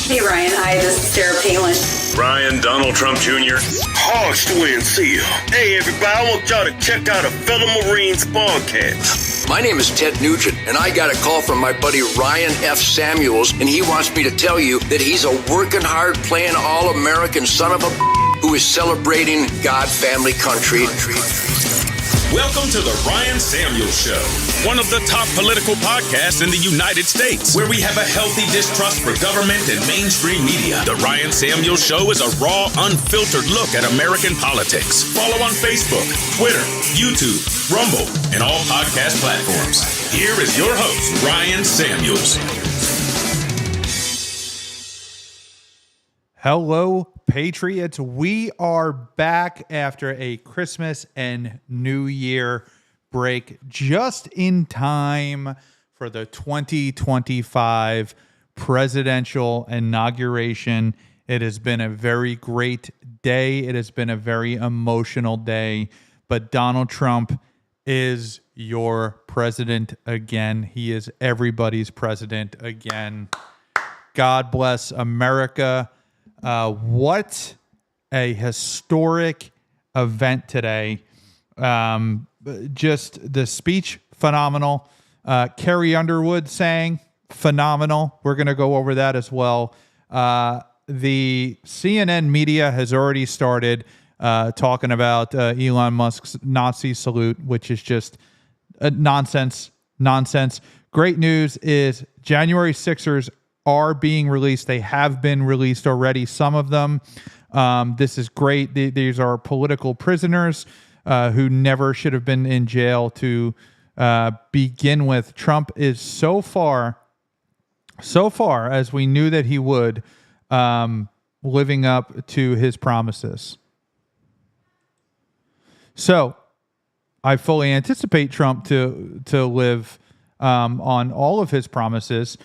Hey, Ryan. Hi, this is Sarah Palin. Ryan, Donald Trump Jr. Harsh to NC. Hey, everybody, I want y'all to check out a fellow Marines podcast. My name is Ted Nugent, and I got a call from my buddy Ryan F. Samuels, and he wants me to tell you that he's a working hard, playing all-American son of a who is celebrating God, family, country. Welcome to the Ryan Samuels Show, one of the top political podcasts in the United States, where we have a healthy distrust for government and mainstream media. The Ryan Samuels Show is a raw, unfiltered look at American politics. Follow on Facebook, Twitter, YouTube, Rumble, and all podcast platforms. Here is your host, Ryan Samuels. Hello, Patriots. We are back after a Christmas and New Year break, just in time for the 2025 presidential inauguration. It has been a very great day. It has been a very emotional day, but Donald Trump is your president again. He is everybody's president again. God bless America. What a historic event today. Just the speech, phenomenal. Carrie Underwood saying, phenomenal. We're going to go over that as well. The CNN media has already started talking about Elon Musk's Nazi salute, which is just nonsense. Great news is January 6ers are being released. They have been released already, some of them. This is great. These are political prisoners who never should have been in jail to begin with. Trump is so far as we knew that he would, living up to his promises. So I fully anticipate Trump to live on all of his promises,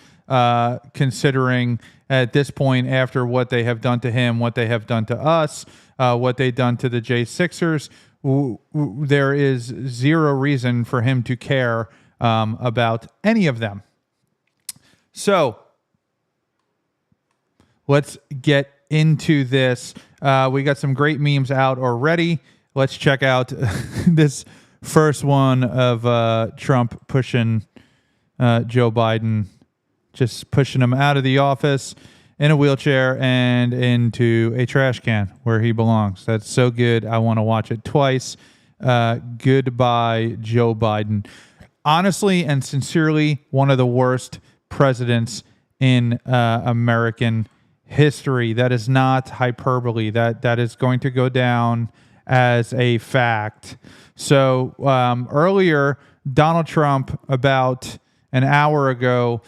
considering at this point, after what they have done to him, what they have done to us, what they've done to the J6ers, there is zero reason for him to care about any of them. So let's get into this. We got some great memes out already. Let's check out this first one of Trump pushing Joe Biden, just pushing him out of the office in a wheelchair and into a trash can where he belongs. That's so good. I want to watch it twice. Goodbye, Joe Biden. Honestly and sincerely, one of the worst presidents in American history. That is not hyperbole. That is going to go down as a fact. So earlier, Donald Trump, about an hour ago,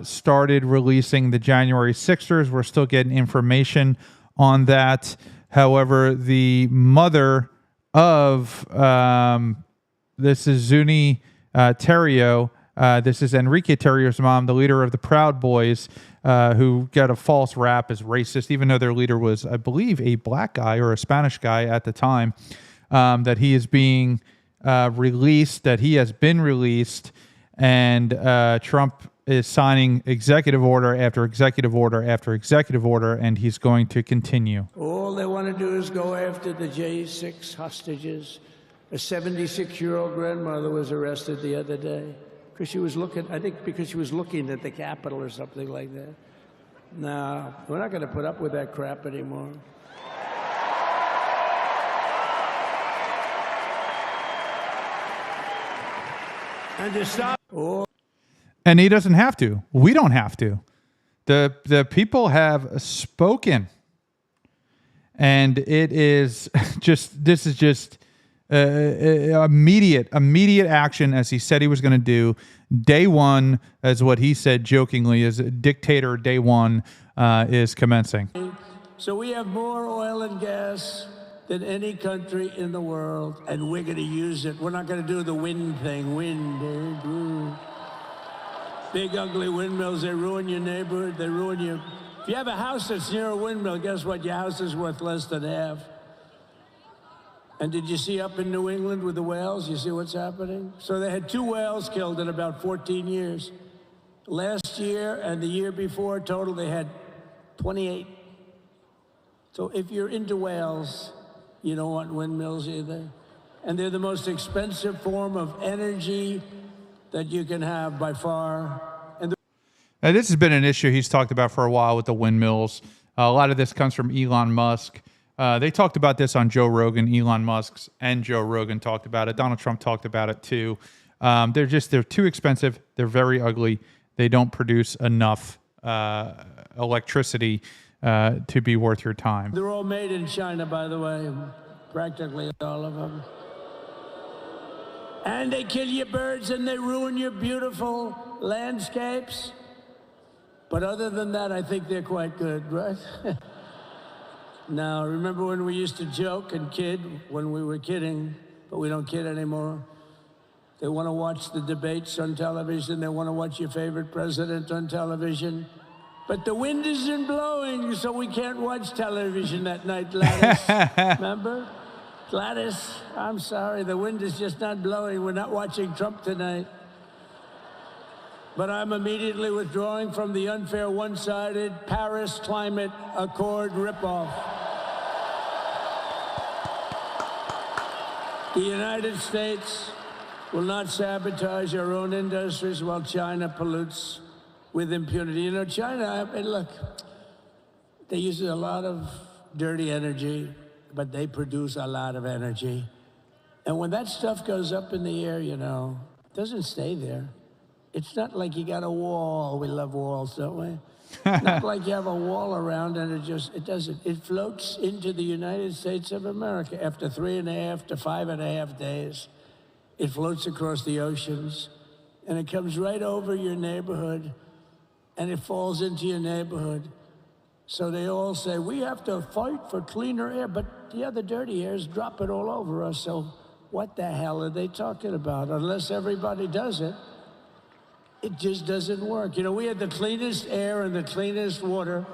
started releasing the January 6ers. We're still getting information on that. However, the mother of this is Zuni Terrio. This is Enrique Terrio's mom, the leader of the Proud Boys, who got a false rap as racist, even though their leader was, I believe, a black guy or a Spanish guy at the time, that he is being released, that he has been released, and Trump is signing executive order after executive order after executive order, and he's going to continue. All they want to do is go after the J6 hostages. A 76-year-old grandmother was arrested the other day because she was looking, I think because she was looking at the Capitol or something like that. No, we're not going to put up with that crap anymore. And to stop... And he doesn't have to. We don't have to. The people have spoken. And it is just, this is just immediate action, as he said he was going to do. Day one, as what he said jokingly, is dictator day one is commencing. So we have more oil and gas than any country in the world, and we're going to use it. We're not going to do the wind thing. Wind. Big, ugly windmills, they ruin your neighborhood. They ruin you. If you have a house that's near a windmill, guess what? Your house is worth less than half. And did you see up in New England with the whales? You see what's happening? So they had 2 whales killed in about 14 years. Last year and the year before, total, they had 28. So if you're into whales, you don't want windmills either. And they're the most expensive form of energy that you can have by far. Now, this has been an issue he's talked about for a while with the windmills. A lot of this comes from Elon Musk. They talked about this on Joe Rogan. Elon Musk's and Joe Rogan talked about it. Donald Trump talked about it too. They're too expensive. They're very ugly. They don't produce enough electricity to be worth your time. They're all made in China, by the way, practically all of them. And they kill your birds and they ruin your beautiful landscapes. But other than that, I think they're quite good, right? Now, remember when we used to joke and kid when we were kidding, but we don't kid anymore? They want to watch the debates on television. They want to watch your favorite president on television. But the wind isn't blowing, so we can't watch television that night, Gladys. Remember? Gladys, I'm sorry, the wind is just not blowing. We're not watching Trump tonight. But I'm immediately withdrawing from the unfair, one-sided Paris Climate Accord ripoff. The United States will not sabotage our own industries while China pollutes with impunity. You know, China, I mean, look, they use a lot of dirty energy, but they produce a lot of energy. And when that stuff goes up in the air, you know, it doesn't stay there. It's not like you got a wall. We love walls, don't we? Not like you have a wall around and it doesn't. It floats into the United States of America after 3.5 to 5.5 days. It floats across the oceans and it comes right over your neighborhood and it falls into your neighborhood. So they all say, we have to fight for cleaner air, but the other dirty air is dropping all over us. So what the hell are they talking about? Unless everybody does it. It just doesn't work. You know, we had the cleanest air and the cleanest water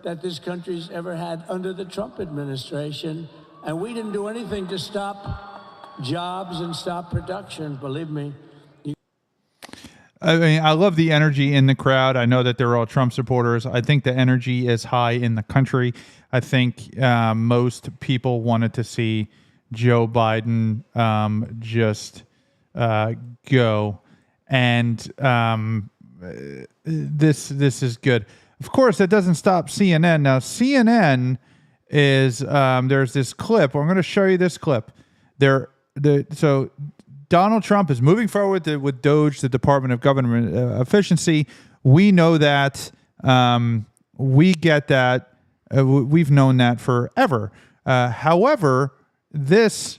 that this country's ever had under the Trump administration. And we didn't do anything to stop jobs and stop production, believe me. I mean, I love the energy in the crowd. I know that they're all Trump supporters. I think the energy is high in the country. I think most people wanted to see Joe Biden just go. And this is good. Of course, that doesn't stop CNN. Now, CNN is there's this clip. I'm going to show you this clip. So Donald Trump is moving forward with DOGE, the Department of Government Efficiency. We know that. We get that. We've known that forever. However, this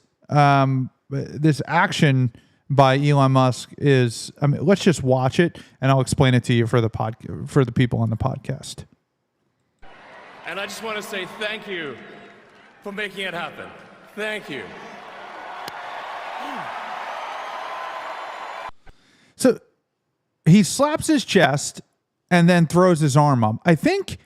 action by Elon Musk is, I mean, let's just watch it and I'll explain it to you for the people on the podcast. And I just want to say thank you for making it happen. Thank you. So he slaps his chest and then throws his arm up. I think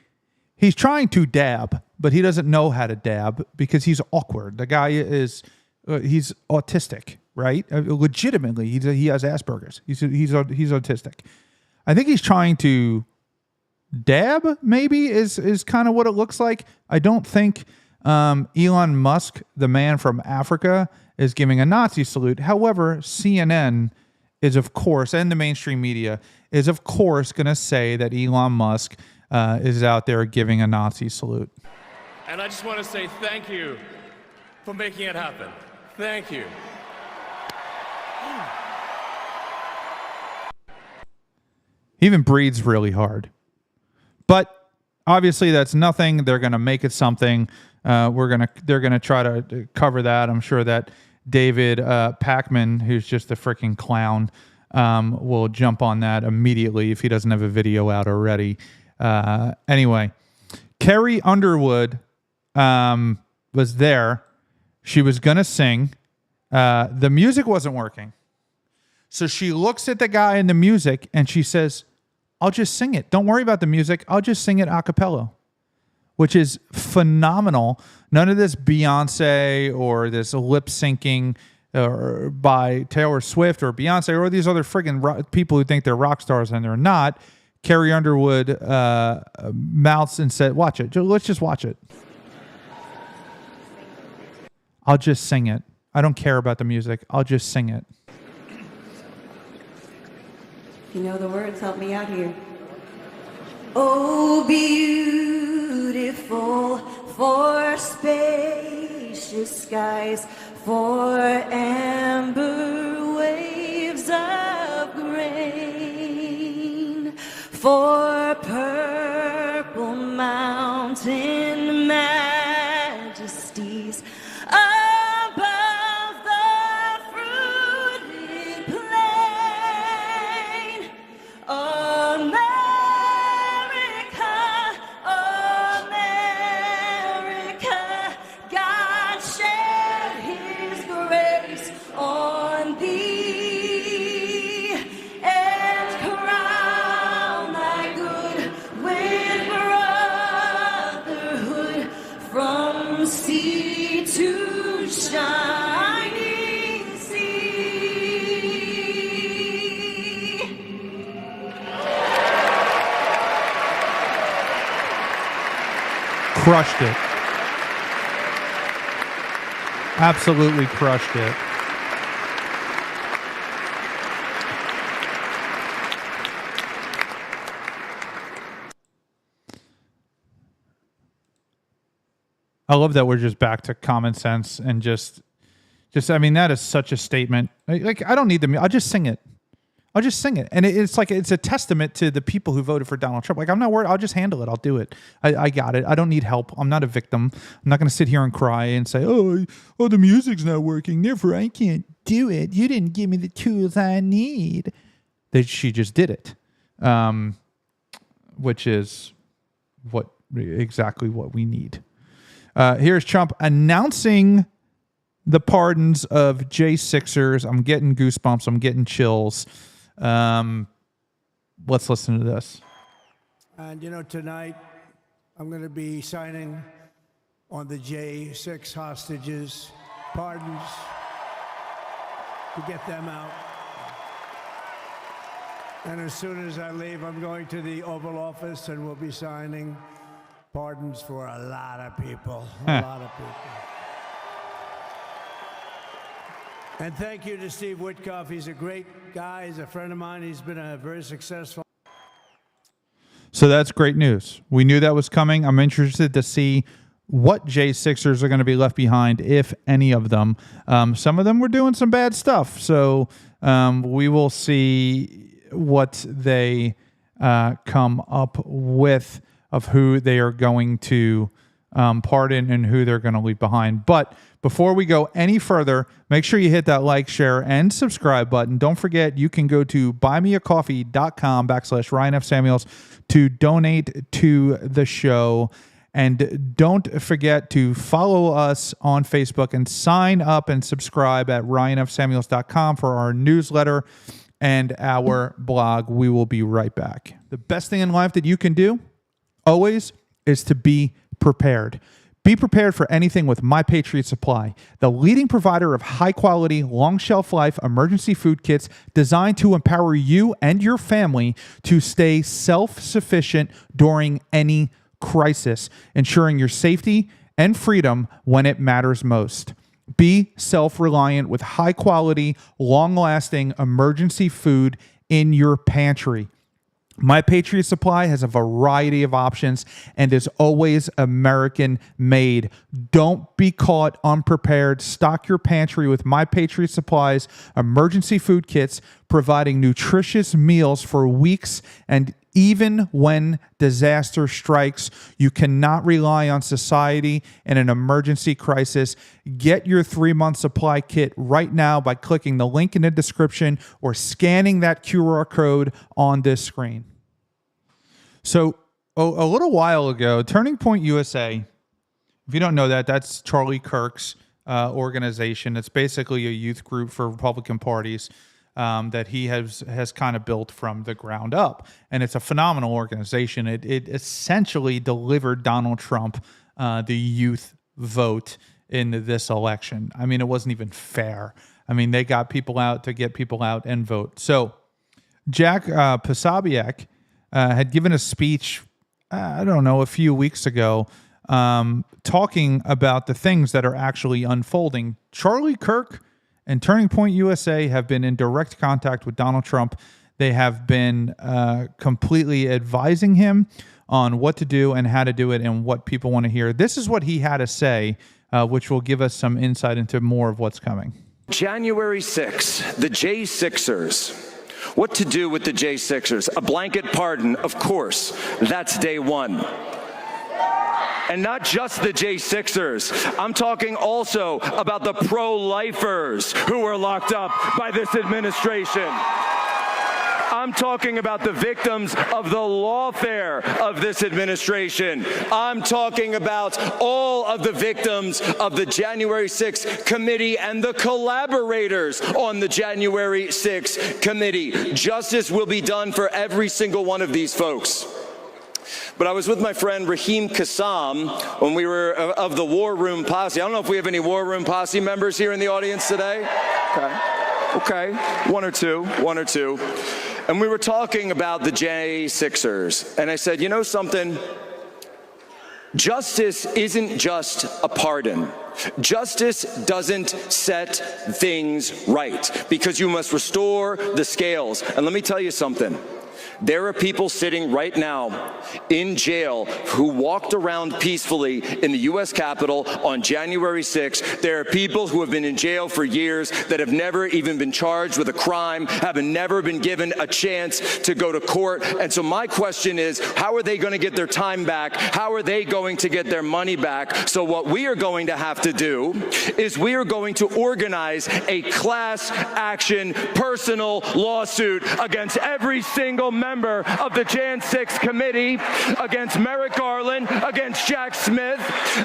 he's trying to dab, but he doesn't know how to dab because he's awkward. The guy is, he's autistic. Right? Legitimately, he has Asperger's. He's autistic. I think he's trying to dab. Maybe is kind of what it looks like. I don't think Elon Musk, the man from Africa, is giving a Nazi salute. However, CNN is of course, and the mainstream media is of course going to say that Elon Musk is out there giving a Nazi salute. And I just want to say thank you for making it happen. Thank you. He even breathes really hard. But obviously that's nothing. They're going to make it something. They're going to try to cover that. I'm sure that David Pakman, who's just a freaking clown, will jump on that immediately if he doesn't have a video out already. Anyway, Carrie Underwood was there. She was going to sing. The music wasn't working. So she looks at the guy in the music and she says, I'll just sing it. Don't worry about the music. I'll just sing it a cappella, which is phenomenal. None of this Beyonce or this lip syncing or by Taylor Swift or Beyonce or these other friggin' people who think they're rock stars and they're not. Carrie Underwood mouths and said, watch it. Let's just watch it. I'll just sing it. I don't care about the music. I'll just sing it. You know the words, help me out here. Oh, beautiful for spacious skies, for amber waves of grain, for purple mountain majesties above the fruited plain. America, America, God shed his grace on thee and crown thy good with brotherhood from sea to shining sea. Crushed it. Absolutely crushed it. I love that we're just back to common sense and just I mean, that is such a statement. Like, I don't need the I'll just sing it. I'll just sing it. And it's like, it's a testament to the people who voted for Donald Trump. Like, I'm not worried. I'll just handle it. I'll do it. I got it. I don't need help. I'm not a victim. I'm not going to sit here and cry and say, oh, the music's not working, therefore I can't do it. You didn't give me the tools I need. She just did it. Which is exactly what we need. Here's Trump announcing the pardons of J6ers. I'm getting goosebumps. I'm getting chills. Let's listen to this. And tonight I'm going to be signing on the J6 hostages' pardons to get them out. And as soon as I leave, I'm going to the Oval Office and we'll be signing pardons for a lot of people. A lot of people. And thank you to Steve Witkoff. He's a great guy. He's a friend of mine. He's been a very successful. So that's great news. We knew that was coming. I'm interested to see what J6ers are going to be left behind, if any of them. Some of them were doing some bad stuff. So we will see what they come up with of who they are going to pardon and who they're going to leave behind. But before we go any further, make sure you hit that like, share, and subscribe button. Don't forget, you can go to buymeacoffee.com/Ryan F. Samuels to donate to the show. And don't forget to follow us on Facebook and sign up and subscribe at ryanfsamuels.com for our newsletter and our blog. We will be right back. The best thing in life that you can do always is to be prepared. Be prepared for anything with My Patriot Supply, the leading provider of high-quality, long shelf life emergency food kits designed to empower you and your family to stay self-sufficient during any crisis, ensuring your safety and freedom when it matters most. Be self-reliant with high-quality, long-lasting emergency food in your pantry. My Patriot Supply has a variety of options and is always American made. Don't be caught unprepared. Stock your pantry with My Patriot Supply's emergency food kits, providing nutritious meals for weeks. And even when disaster strikes, you cannot rely on society in an emergency crisis. Get your 3-month supply kit right now by clicking the link in the description or scanning that QR code on this screen. So a little while ago, Turning Point USA, if you don't know that, that's Charlie Kirk's organization. It's basically a youth group for Republican parties that he has kind of built from the ground up. And it's a phenomenal organization. It essentially delivered Donald Trump the youth vote in this election. I mean, it wasn't even fair. I mean, they got people out to get people out and vote. So Jack Posobiec had given a speech, I don't know, a few weeks ago, talking about the things that are actually unfolding. Charlie Kirk and Turning Point USA have been in direct contact with Donald Trump. They have been completely advising him on what to do and how to do it and what people want to hear. This is what he had to say, which will give us some insight into more of what's coming. January 6th, the J6ers. What to do with the J6ers? A blanket pardon, of course. That's day one. And not just the J6ers. I'm talking also about the pro-lifers who are locked up by this administration. I'm talking about the victims of the lawfare of this administration. I'm talking about all of the victims of the January 6th committee and the collaborators on the January 6th committee. Justice will be done for every single one of these folks. But I was with my friend Raheem Kassam when we were of the War Room Posse. I don't know if we have any War Room Posse members here in the audience today. Okay, one or two. And we were talking about the J6ers. And I said, you know something? Justice isn't just a pardon. Justice doesn't set things right because you must restore the scales. And let me tell you something. There are people sitting right now in jail who walked around peacefully in the U.S. Capitol on January 6th. There are people who have been in jail for years that have never even been charged with a crime, have never been given a chance to go to court. And so my question is, how are they going to get their time back? How are they going to get their money back? So what we are going to have to do is we are going to organize a class action personal lawsuit against every single member of the Jan 6 committee, against Merrick Garland, against Jack Smith,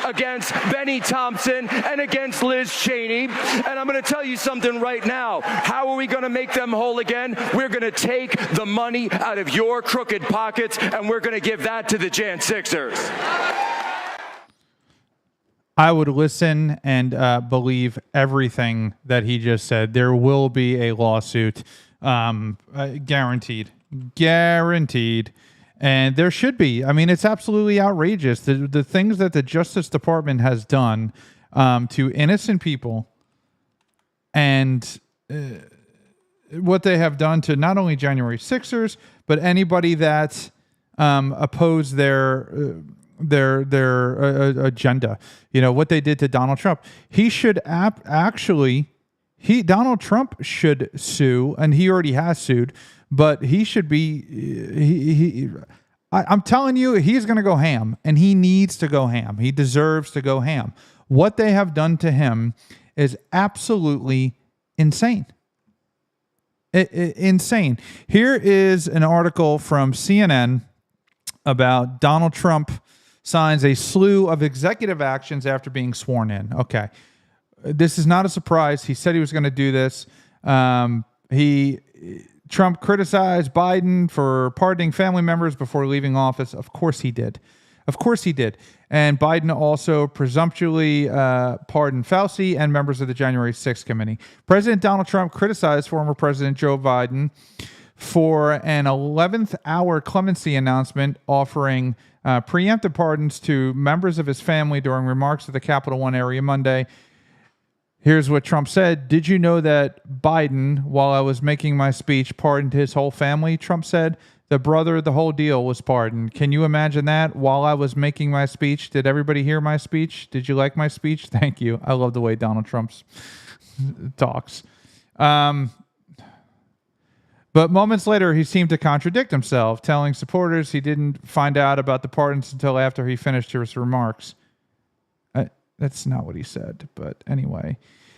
against Benny Thompson, and against Liz Cheney. And I'm going to tell you something right now. How are we going to make them whole again? We're going to take the money out of your crooked pockets, and we're going to give that to the Jan 6ers. I would listen and believe everything that he just said. There will be a lawsuit, guaranteed. And there should be. I mean, it's absolutely outrageous. The things that the Justice Department has done to innocent people and what they have done to not only January 6ers, but anybody that opposed their agenda. You know, what they did to Donald Trump. He should Donald Trump should sue, and he already has sued. But he should be, I'm telling you, he's going to go ham, and he needs to go ham. He deserves to go ham. What they have done to him is absolutely insane. Insane. Here is an article from CNN about Donald Trump signs a slew of executive actions after being sworn in. Okay. This is not a surprise. He said he was going to do this. Trump criticized Biden for pardoning family members before leaving office. Of course he did. And Biden also presumptuously pardoned Fauci and members of the January 6th committee. President Donald Trump criticized former President Joe Biden for an 11th hour clemency announcement offering preemptive pardons to members of his family during remarks at the Capital One area Monday. Here's what Trump said. Did you know that Biden, while I was making my speech, pardoned his whole family? Trump said, the brother, the whole deal was pardoned. Can you imagine that? While I was making my speech, did everybody hear my speech? Did you like my speech? Thank you. I love the way Donald Trump talks. But moments later, he seemed to contradict himself, telling supporters he didn't find out about the pardons until after he finished his remarks. That's not what he said, but anyway.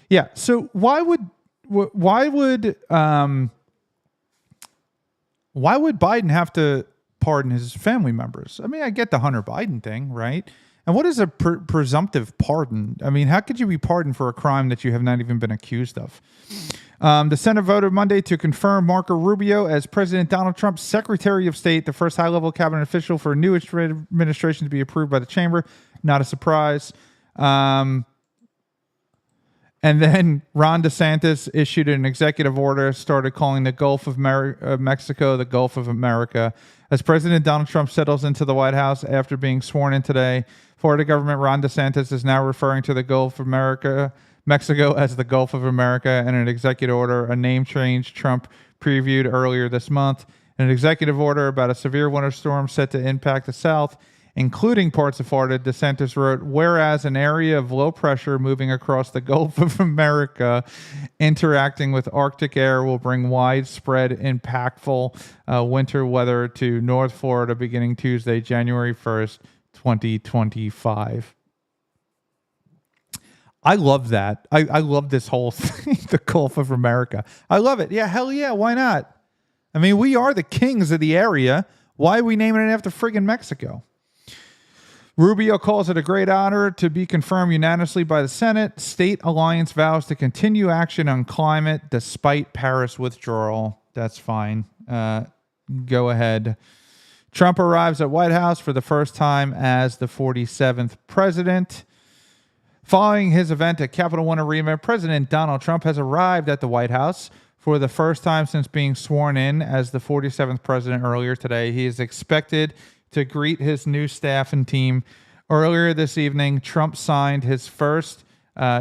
Yeah, so why would Biden have to pardon his family members? I mean, I get the Hunter Biden thing, right? And what is a presumptive pardon? I mean, how could you be pardoned for a crime that you have not even been accused of? The Senate voted Monday to confirm Marco Rubio as President Donald Trump's Secretary of State, the first high-level cabinet official for a new administration to be approved by the chamber. Not a surprise. And then Ron DeSantis issued an executive order, started calling the Gulf of Mexico the Gulf of America. As President Donald Trump settles into the White House after being sworn in today, Florida government Ron DeSantis is now referring to the Gulf of Mexico as the Gulf of America in an executive order, a name change Trump previewed earlier this month. In an executive order about a severe winter storm set to impact the South, including parts of Florida, DeSantis wrote, whereas an area of low pressure moving across the Gulf of America interacting with Arctic air will bring widespread, impactful winter weather to North Florida beginning Tuesday, January 1st, 2025. I love that. I love this whole thing, the Gulf of America. I love it. Yeah, hell yeah, why not? I mean, we are the kings of the area. Why are we naming it after friggin' Mexico? Rubio calls it a great honor to be confirmed unanimously by the Senate. State alliance vows to continue action on climate despite Paris withdrawal. That's fine. Go ahead. Trump arrives at White House for the first time as the 47th president. Following his event at Capital One Arena, President Donald Trump has arrived at the White House for the first time since being sworn in as the 47th president earlier today. He is expected to greet his new staff and team. Earlier this evening, Trump signed his first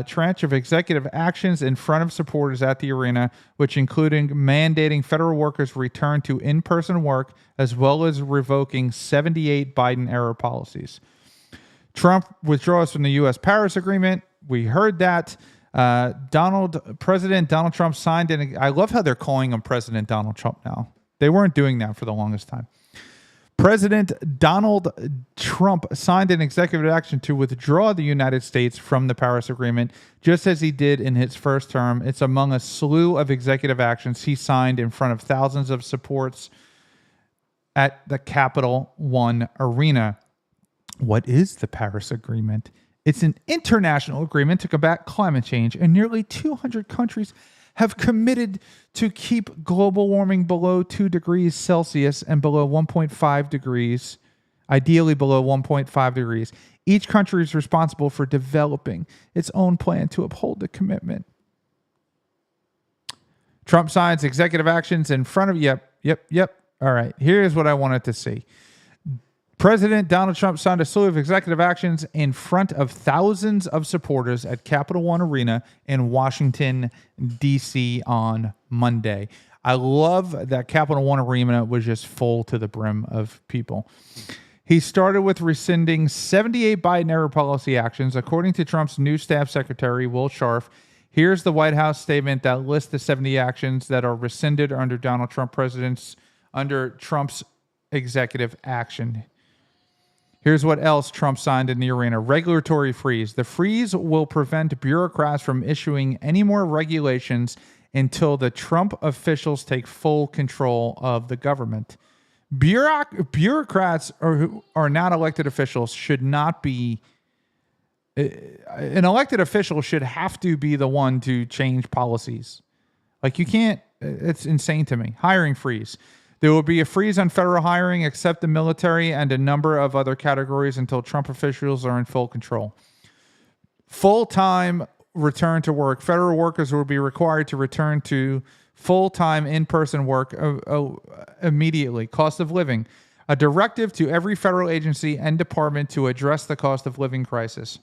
tranche of executive actions in front of supporters at the arena, which including mandating federal workers return to in-person work, as well as revoking 78 Biden-era policies. Trump withdraws from the U.S. Paris Agreement. We heard that. President Donald Trump signed in. I love how they're calling him President Donald Trump now. They weren't doing that for the longest time. President Donald Trump signed an executive action to withdraw the United States from the Paris Agreement, just as he did in his first term. It's among a slew of executive actions he signed in front of thousands of supporters at the Capital One Arena. What is the Paris Agreement? It's an international agreement to combat climate change, and nearly 200 countries have committed to keep global warming below 2 degrees Celsius and below 1.5 degrees, ideally below 1.5 degrees. Each country is responsible for developing its own plan to uphold the commitment. Trump signs executive actions in front of, yep. All right, here's what I wanted to see. President Donald Trump signed a slew of executive actions in front of thousands of supporters at Capital One Arena in Washington, D.C. on Monday. I love that Capital One Arena was just full to the brim of people. He started with rescinding 78 Biden-era policy actions. According to Trump's new staff secretary, Will Scharf, here's the White House statement that lists the 70 actions that are rescinded under Trump's executive action. Here's what else Trump signed in the arena. Regulatory freeze. The freeze will prevent bureaucrats from issuing any more regulations until the Trump officials take full control of the government. Bureaucrats are not elected officials should not be... An elected official should have to be the one to change policies. Like you can't... It's insane to me. Hiring freeze. There will be a freeze on federal hiring except the military and a number of other categories until Trump officials are in full control. Full-time return to work. Federal workers will be required to return to full-time in-person work immediately. Cost of living. A directive to every federal agency and department to address the cost of living crisis.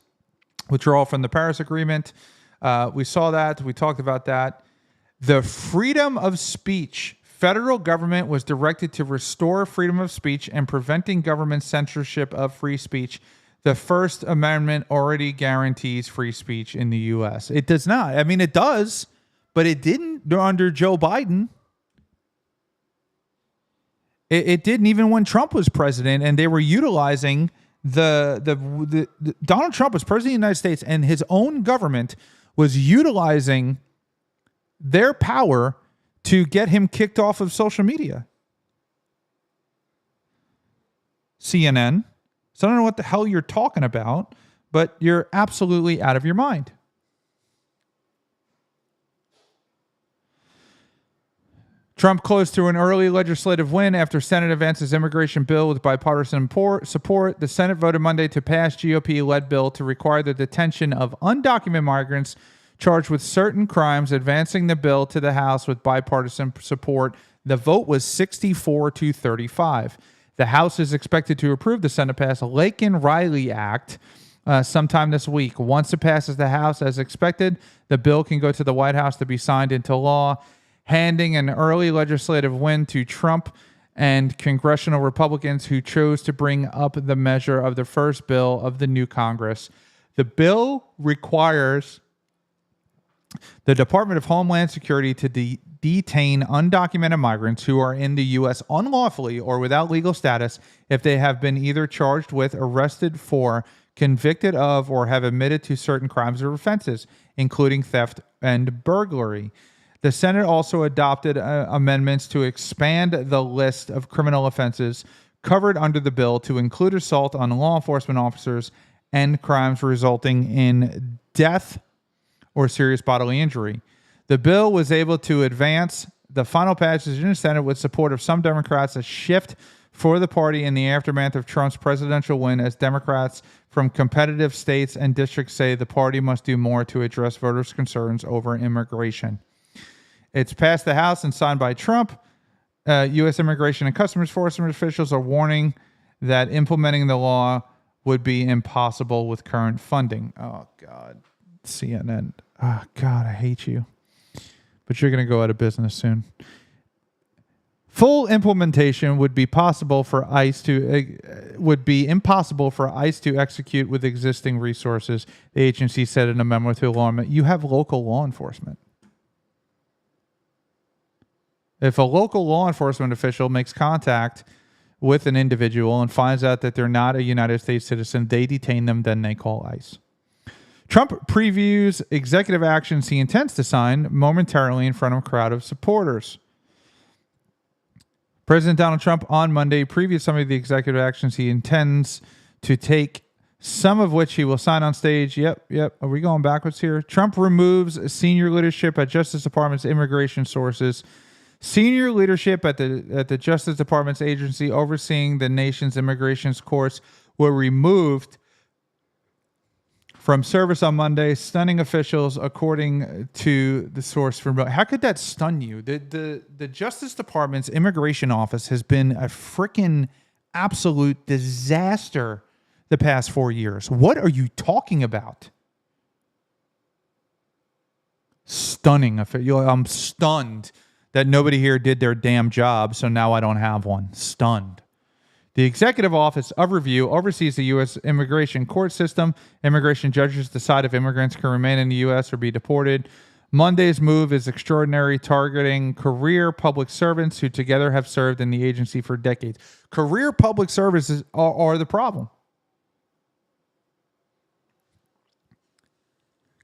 Withdrawal from the Paris Agreement. We saw that. We talked about that. The freedom of speech. Federal government was directed to restore freedom of speech and preventing government censorship of free speech. The First Amendment already guarantees free speech in the U.S. It does not. I mean, it does, but it didn't under Joe Biden. It didn't even when Trump was president, and they were utilizing the Donald Trump was president of the United States, and his own government was utilizing their power to get him kicked off of social media. CNN. So I don't know what the hell you're talking about, but you're absolutely out of your mind. Trump closed to an early legislative win after Senate advances immigration bill with bipartisan support. The Senate voted Monday to pass GOP-led bill to require the detention of undocumented migrants charged with certain crimes, advancing the bill to the House with bipartisan support. The vote was 64-35. The House is expected to approve the Senate-passed Laken-Riley Act sometime this week. Once it passes the House as expected, the bill can go to the White House to be signed into law, handing an early legislative win to Trump and congressional Republicans who chose to bring up the measure of the first bill of the new Congress. The bill requires the Department of Homeland Security to detain undocumented migrants who are in the U.S. unlawfully or without legal status if they have been either charged with, arrested for, convicted of, or have admitted to certain crimes or offenses, including theft and burglary. The Senate also adopted amendments to expand the list of criminal offenses covered under the bill to include assault on law enforcement officers and crimes resulting in death or serious bodily injury. The bill was able to advance the final passage in the Senate with support of some Democrats, a shift for the party in the aftermath of Trump's presidential win, as Democrats from competitive states and districts say the party must do more to address voters' concerns over immigration. It's passed the House and signed by Trump. U.S. Immigration and Customs Enforcement officials are warning that implementing the law would be impossible with current funding. Oh, God. CNN. Oh, God, I hate you. But you're going to go out of business soon. Full implementation would be impossible for ICE to execute with existing resources, the agency said in a memo to law. You have local law enforcement. If a local law enforcement official makes contact with an individual and finds out that they're not a United States citizen, they detain them, then they call ICE. Trump previews executive actions he intends to sign momentarily in front of a crowd of supporters. President Donald Trump on Monday previewed some of the executive actions he intends to take, some of which he will sign on stage. Yep. Are we going backwards here? Trump removes senior leadership at Justice Department's immigration sources. Senior leadership at the Justice Department's agency overseeing the nation's immigration courts were removed from service on Monday, stunning officials, according to the source from. How could that stun you? The Justice Department's immigration office has been a freaking absolute disaster the past 4 years. What are you talking about? Stunning. I'm stunned that nobody here did their damn job, so now I don't have one. Stunned. The Executive Office of Review oversees the U.S. immigration court system. Immigration judges decide if immigrants can remain in the U.S. or be deported. Monday's move is extraordinary, targeting career public servants who together have served in the agency for decades. Career public services are the problem.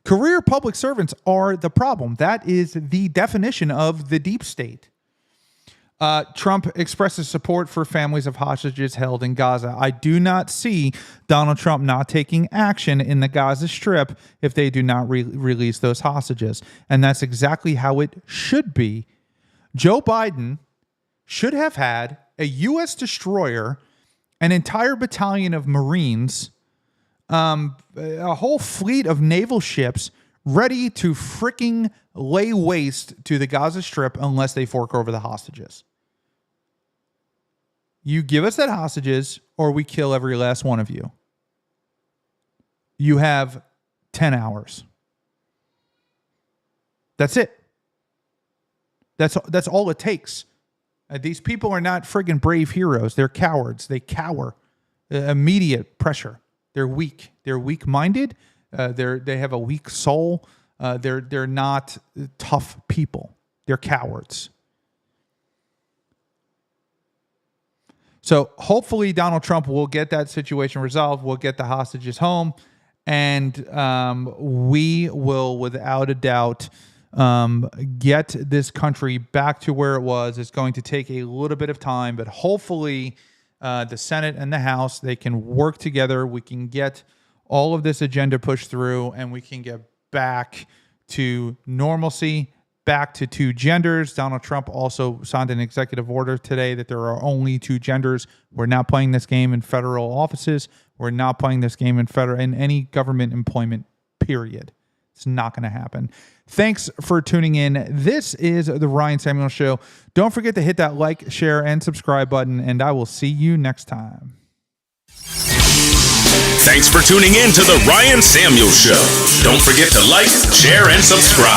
Career public servants are the problem. That is the definition of the deep state. Trump expresses support for families of hostages held in Gaza. I do not see Donald Trump not taking action in the Gaza Strip if they do not release those hostages. And that's exactly how it should be. Joe Biden should have had a U.S. destroyer, an entire battalion of Marines, a whole fleet of naval ships ready to freaking lay waste to the Gaza Strip unless they fork over the hostages. You give us that hostages or we kill every last one of you. You have 10 hours. That's it. That's all it takes. These people are not friggin' brave heroes. They're cowards. They cower. Immediate pressure. They're weak. They're weak-minded. They have a weak soul. They're not tough people. They're cowards. So hopefully Donald Trump will get that situation resolved. We'll get the hostages home, and we will, without a doubt, get this country back to where it was. It's going to take a little bit of time, but hopefully the Senate and the House, they can work together. We can get all of this agenda pushed through, and we can get back to normalcy, back to two genders. Donald Trump also signed an executive order today that there are only two genders. We're not playing this game in federal offices. We're not playing this game in any government employment, period. It's not going to happen. Thanks for tuning in. This is the Ryan Samuel Show. Don't forget to hit that like, share, and subscribe button, and I will see you next time. Thanks for tuning in to the Ryan Samuel Show. Don't forget to like, share, and subscribe.